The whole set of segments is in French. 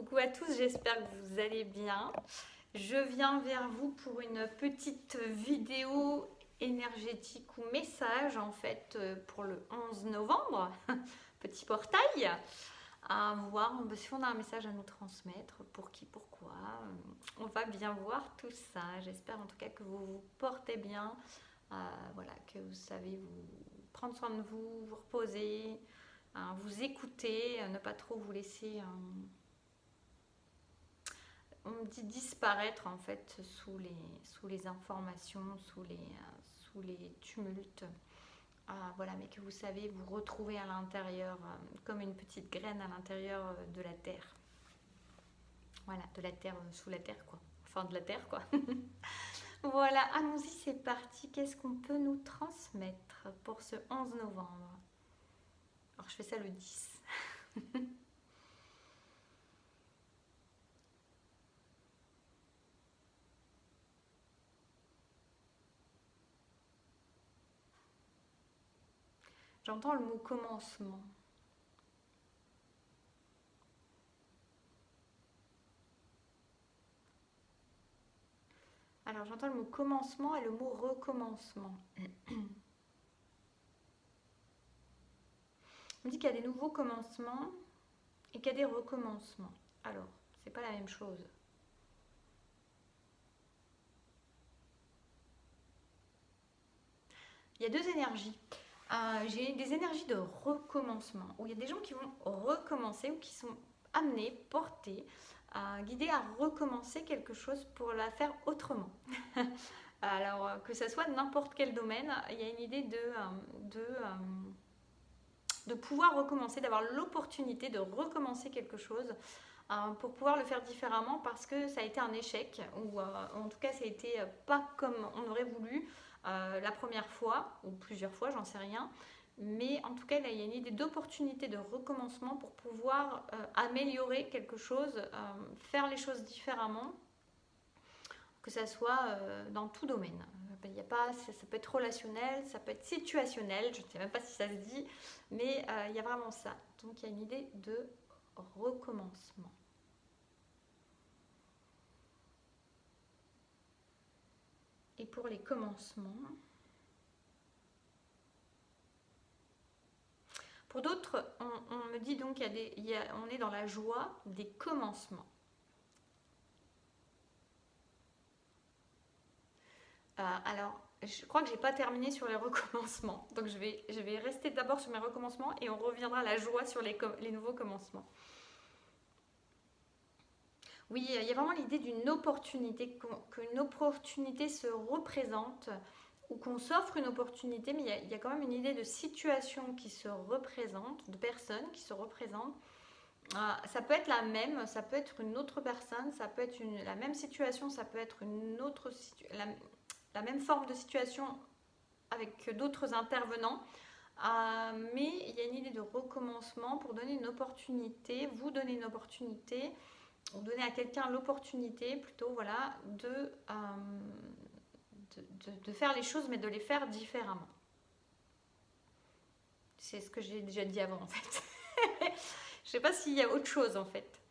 Coucou à tous, j'espère que vous allez bien. Je viens vers vous pour une petite vidéo énergétique ou message en fait pour le 11 novembre. Petit portail à voir si on a un message à nous transmettre, pour qui, pourquoi. On va bien voir tout ça. J'espère en tout cas que vous vous portez bien, voilà, que vous savez vous prendre soin de vous, vous reposer, vous écouter, ne pas trop vous laisser on me dit disparaître en fait sous les informations, sous les tumultes. Voilà, mais que vous savez vous retrouver à l'intérieur, comme une petite graine à l'intérieur de la terre. Voilà, de la terre, sous la terre quoi. Enfin de la terre quoi. Voilà, allons-y, c'est parti. Qu'est-ce qu'on peut nous transmettre pour ce 11 novembre? Alors je fais ça le 10. J'entends le mot commencement. Alors j'entends le mot commencement et le mot recommencement. On me dit qu'il y a des nouveaux commencements et qu'il y a des recommencements. Alors, c'est pas la même chose. Il y a deux énergies. J'ai des énergies de recommencement, où il y a des gens qui vont recommencer ou qui sont amenés, portés, guidés à recommencer quelque chose pour la faire autrement. Alors, que ce soit n'importe quel domaine, il y a une idée de pouvoir recommencer, d'avoir l'opportunité de recommencer quelque chose pour pouvoir le faire différemment parce que ça a été un échec ou en tout cas ça a été pas comme on aurait voulu la première fois ou plusieurs fois, j'en sais rien. Mais en tout cas, là, il y a une idée d'opportunité de recommencement pour pouvoir améliorer quelque chose, faire les choses différemment, que ça soit dans tout domaine. Il y a pas, ça peut être relationnel, ça peut être situationnel, je ne sais même pas si ça se dit, mais il y a vraiment ça. Donc il y a une idée de recommencement. Et pour les commencements, pour d'autres, on me dit donc on est dans la joie des commencements. Alors, je crois que j'ai pas terminé sur les recommencements, donc je vais rester d'abord sur mes recommencements et on reviendra à la joie sur les nouveaux commencements. Oui, il y a vraiment l'idée d'une opportunité, qu'une opportunité se représente ou qu'on s'offre une opportunité, mais il y a quand même une idée de situation qui se représente, de personnes qui se représentent. Ça peut être la même, ça peut être une autre personne, ça peut être la même situation, ça peut être une autre la même forme de situation avec d'autres intervenants. Mais il y a une idée de recommencement pour donner une opportunité, vous donner une opportunité, ou donner à quelqu'un l'opportunité plutôt voilà, de faire les choses mais de les faire différemment. C'est ce que j'ai déjà dit avant en fait. Je sais pas s'il y a autre chose en fait.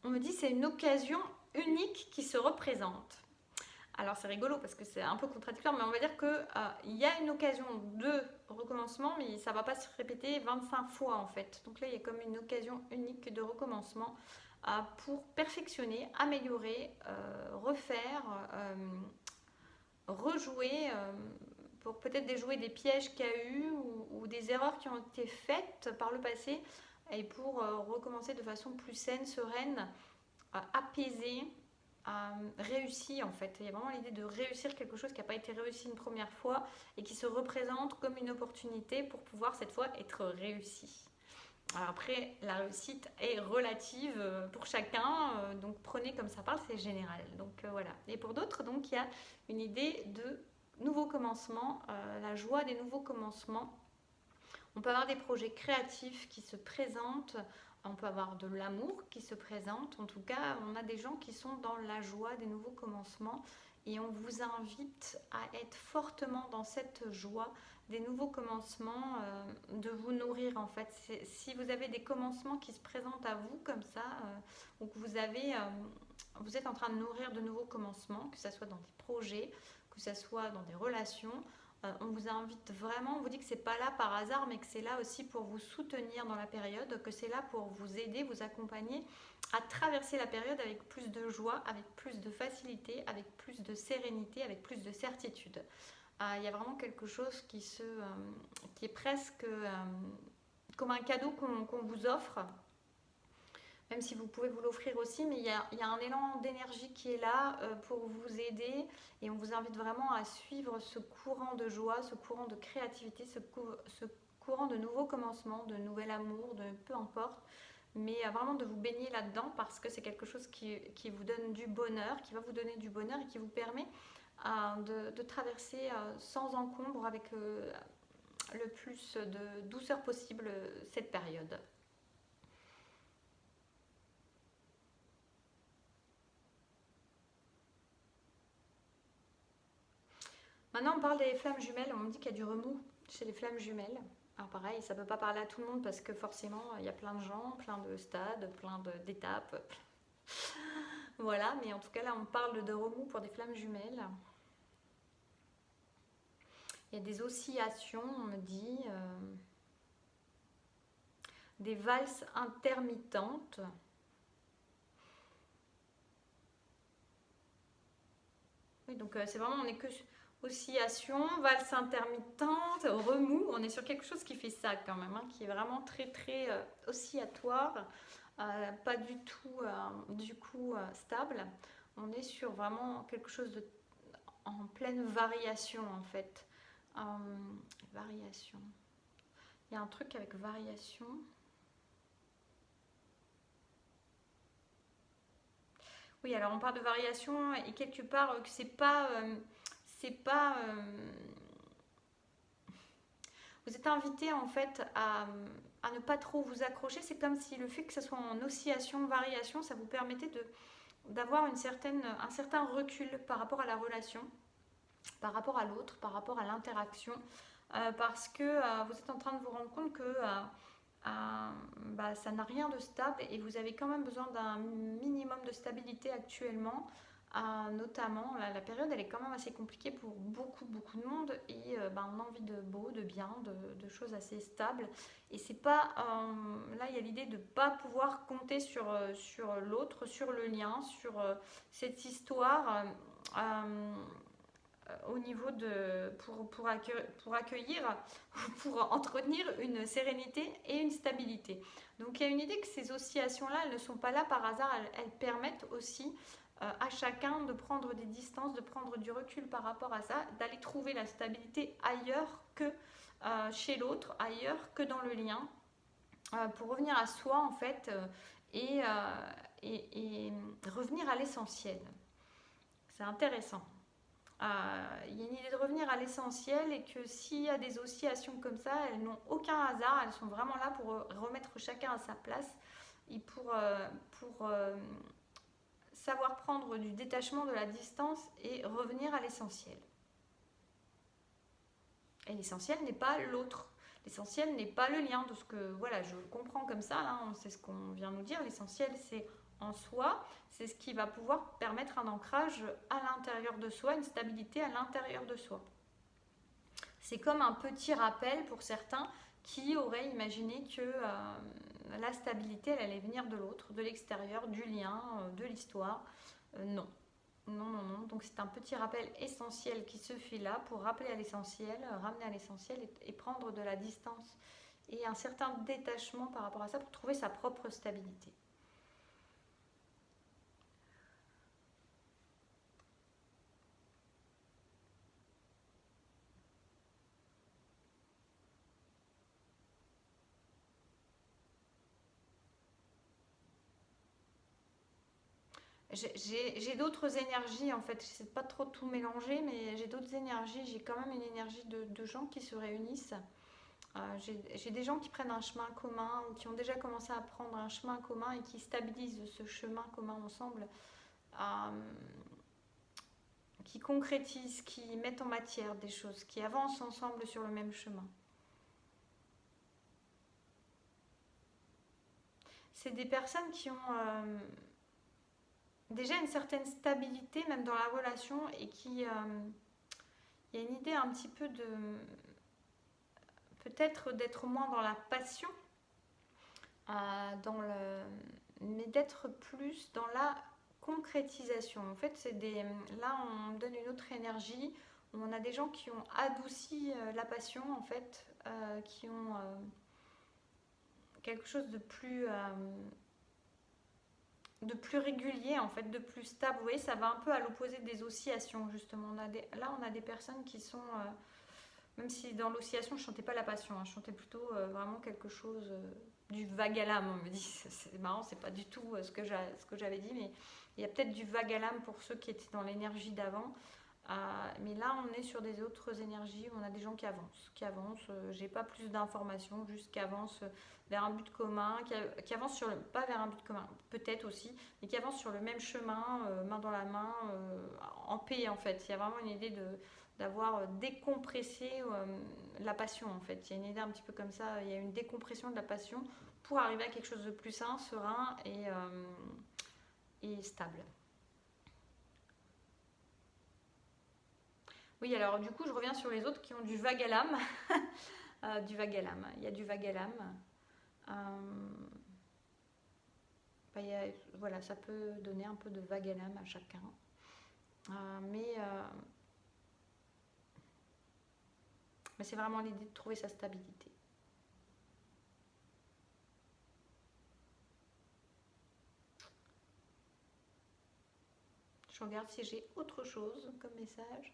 On me dit c'est une occasion unique qui se représente. Alors c'est rigolo parce que c'est un peu contradictoire, mais on va dire qu'il y a une occasion de recommencement, mais ça ne va pas se répéter 25 fois en fait. Donc là, il y a comme une occasion unique de recommencement pour perfectionner, améliorer, refaire, rejouer, pour peut-être déjouer des pièges qu'il y a eu ou des erreurs qui ont été faites par le passé et pour recommencer de façon plus saine, sereine, apaisée, réussi en fait. Il y a vraiment l'idée de réussir quelque chose qui n'a pas été réussi une première fois et qui se représente comme une opportunité pour pouvoir cette fois être réussi. Alors après, la réussite est relative pour chacun, donc prenez comme ça parle, c'est général. Donc voilà. Et pour d'autres, donc il y a une idée de nouveau commencement, la joie des nouveaux commencements. On peut avoir des projets créatifs qui se présentent, on peut avoir de l'amour qui se présente. En tout cas, on a des gens qui sont dans la joie des nouveaux commencements et on vous invite à être fortement dans cette joie des nouveaux commencements, de vous nourrir en fait. Si vous avez des commencements qui se présentent à vous comme ça, ou que vous êtes en train de nourrir de nouveaux commencements, que ce soit dans des projets, que ce soit dans des relations, on vous invite vraiment, on vous dit que c'est pas là par hasard, mais que c'est là aussi pour vous soutenir dans la période, que c'est là pour vous aider, vous accompagner à traverser la période avec plus de joie, avec plus de facilité, avec plus de sérénité, avec plus de certitude. Il y a vraiment quelque chose qui est presque comme un cadeau qu'on vous offre, même si vous pouvez vous l'offrir aussi, mais il y a un élan d'énergie qui est là pour vous aider, et on vous invite vraiment à suivre ce courant de joie, ce courant de créativité, ce courant de nouveaux commencements, de nouvel amour, de peu importe, mais vraiment de vous baigner là-dedans parce que c'est quelque chose qui vous donne du bonheur, qui va vous donner du bonheur et qui vous permet de traverser sans encombre, avec le plus de douceur possible cette période. Maintenant, on parle des flammes jumelles. On me dit qu'il y a du remous chez les flammes jumelles. Alors pareil, ça ne peut pas parler à tout le monde parce que forcément, il y a plein de gens, plein de stades, plein d'étapes. Voilà, mais en tout cas, là, on parle de remous pour des flammes jumelles. Il y a des oscillations, on me dit, des valses intermittentes. Oui, donc c'est vraiment, on n'est que oscillation, valse intermittente, remous. On est sur quelque chose qui fait ça quand même, hein, qui est vraiment très très oscillatoire, pas du tout du coup stable. On est sur vraiment quelque chose en pleine variation en fait. Variation. Il y a un truc avec variation. Oui, alors on parle de variation et quelque part que c'est pas. Vous êtes invité en fait à ne pas trop vous accrocher. C'est comme si le fait que ce soit en oscillation, variation, ça vous permettait d'avoir un certain recul par rapport à la relation, par rapport à l'autre, par rapport à l'interaction, parce que vous êtes en train de vous rendre compte que ça n'a rien de stable et vous avez quand même besoin d'un minimum de stabilité actuellement. Notamment, la période elle est quand même assez compliquée pour beaucoup de monde, et on a envie de beau, de bien, de choses assez stables. Et c'est pas là, il y a l'idée de ne pas pouvoir compter sur l'autre, sur le lien, sur cette histoire. Au niveau de pour accueillir pour entretenir une sérénité et une stabilité. Donc il y a une idée que ces oscillations là, elles ne sont pas là par hasard, elles permettent aussi à chacun de prendre des distances, de prendre du recul par rapport à ça, d'aller trouver la stabilité ailleurs que chez l'autre, ailleurs que dans le lien, pour revenir à soi en fait, et revenir à l'essentiel. C'est intéressant. Il y a une idée de revenir à l'essentiel, et que s'il y a des oscillations comme ça, elles n'ont aucun hasard, elles sont vraiment là pour remettre chacun à sa place et pour savoir prendre du détachement, de la distance et revenir à l'essentiel. Et l'essentiel n'est pas l'autre. L'essentiel n'est pas le lien, de ce que, voilà, je le comprends comme ça, là, c'est ce qu'on vient nous dire. L'essentiel, c'est en soi, c'est ce qui va pouvoir permettre un ancrage à l'intérieur de soi, une stabilité à l'intérieur de soi. C'est comme un petit rappel pour certains qui auraient imaginé que la stabilité, elle allait venir de l'autre, de l'extérieur, du lien, de l'histoire. Non. Non. Donc c'est un petit rappel essentiel qui se fait là pour rappeler à l'essentiel, ramener à l'essentiel et prendre de la distance et un certain détachement par rapport à ça pour trouver sa propre stabilité. J'ai d'autres énergies en fait, j'essaie de pas trop tout mélanger, mais j'ai d'autres énergies. J'ai quand même une énergie de gens qui se réunissent. J'ai des gens qui prennent un chemin commun ou qui ont déjà commencé à prendre un chemin commun et qui stabilisent ce chemin commun ensemble, qui concrétisent, qui mettent en matière des choses, qui avancent ensemble sur le même chemin. C'est des personnes qui ont déjà une certaine stabilité, même dans la relation, et qui... il y a une idée un petit peu de... peut-être d'être moins dans la passion, mais d'être plus dans la concrétisation. En fait, là, on donne une autre énergie. On a des gens qui ont adouci la passion, en fait, qui ont quelque chose de plus régulier, en fait, de plus stable. Vous voyez, ça va un peu à l'opposé des oscillations, justement. Là, on a des personnes qui sont... même si dans l'oscillation, je ne chantais pas la passion, je chantais plutôt vraiment quelque chose du vague à l'âme. On me dit, c'est marrant, c'est pas du tout ce que j'avais dit, mais il y a peut-être du vague à l'âme pour ceux qui étaient dans l'énergie d'avant. Mais là, on est sur des autres énergies où on a des gens qui avancent. J'ai pas plus d'informations, juste qui avancent vers un but commun, qui avancent pas vers un but commun, peut-être aussi, mais qui avancent sur le même chemin, main dans la main, en paix en fait. Il y a vraiment une idée d'avoir décompressé la passion en fait. Il y a une idée un petit peu comme ça, il y a une décompression de la passion pour arriver à quelque chose de plus sain, serein et stable. Oui, alors du coup, je reviens sur les autres qui ont du vague à l'âme. Du vague à l'âme. Il y a du vague à l'âme. Voilà, ça peut donner un peu de vague à l'âme à chacun. Mais c'est vraiment l'idée de trouver sa stabilité. Je regarde si j'ai autre chose comme message.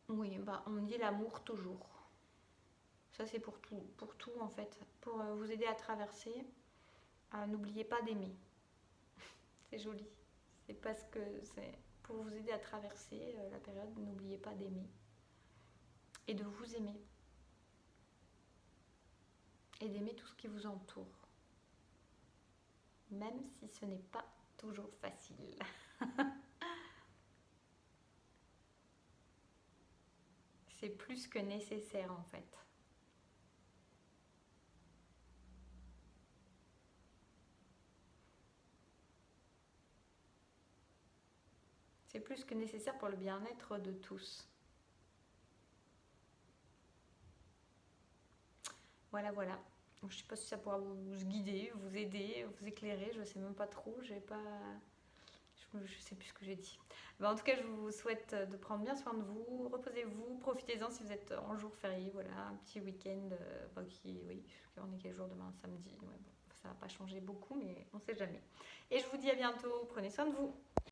Oui, on me dit l'amour toujours. Ça c'est pour tout en fait. Pour vous aider à traverser, n'oubliez pas d'aimer. C'est joli. C'est parce que c'est pour vous aider à traverser la période, n'oubliez pas d'aimer. Et de vous aimer. Et d'aimer tout ce qui vous entoure. Même si ce n'est pas toujours facile. C'est plus que nécessaire en fait. C'est plus que nécessaire pour le bien-être de tous. Voilà, voilà. Je ne sais pas si ça pourra vous guider, vous aider, vous éclairer. Je ne sais même pas trop. Je ne sais plus ce que j'ai dit. En tout cas, je vous souhaite de prendre bien soin de vous. Reposez-vous, profitez-en si vous êtes en jour férié. Voilà, un petit week-end. On est quel jour demain? Samedi. Ouais, bon, ça va pas changer beaucoup, mais on ne sait jamais. Et je vous dis à bientôt. Prenez soin de vous.